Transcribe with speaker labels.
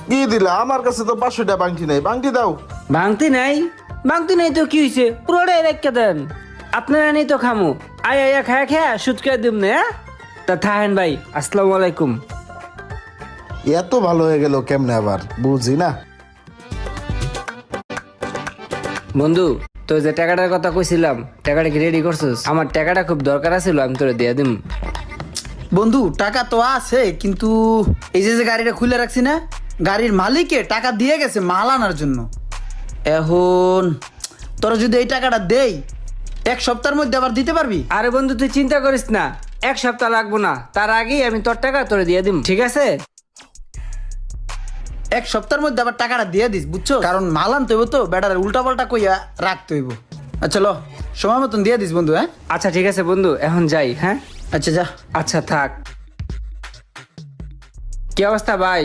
Speaker 1: কি দিলা? আমার কাছে তো 500 টাকা বাংটি নাই, বাংটি দাও।
Speaker 2: ভাঙতি নাই? ভাঙতি নাই তো কি হয়েছে, পুরোটাই রেখে দেন। আপনারা নেই তো খামু, আয়া খায়া খায়া সুদ করে দিব না। তা থাহেন ভাই, আসসালামু আলাইকুম।
Speaker 1: এত ভালো হয়ে গেল কেমনে আবার বুঝি না।
Speaker 2: বন্ধু, তো যে টাকাটার কথা কইছিলাম, টাকাটা কি রেডি করছিস? আমার টাকাটা খুব দরকার আছিল, আমি তোরে দিয়ে দিম।
Speaker 3: বন্ধু টাকা তো আছে, কিন্তু এই যে যে গাড়িটা খুলে রাখছি না, গাড়ির মালিকে টাকা দিয়ে গেছে মাল আনার জন্য। এখন তোরা যদি এই টাকাটা দেই, 1 সপ্তাহের মধ্যে আবার দিতে পারবি?
Speaker 2: আরে বন্ধু, তুই চিন্তা করিস না, 1 সপ্তাহ লাগবো না, তার আগেই আমি তোর টাকা তোরে দিয়ে দিম, ঠিক আছে?
Speaker 3: 1 সপ্তাহের মধ্যে আবার টাকাটা দিয়ে দিস, বুঝছো? কারণ মাল আনতে হইব তো, বেটার উল্টা পাল্টা কইয়া রাখতে হইব। আচ্ছা লো, সময় মতন দিয়ে দিস বন্ধু। হ্যাঁ
Speaker 2: আচ্ছা ঠিক আছে বন্ধু, এখন যাই। হ্যাঁ
Speaker 3: আচ্ছা যা।
Speaker 2: আচ্ছা থাক। কি অবস্থা ভাই?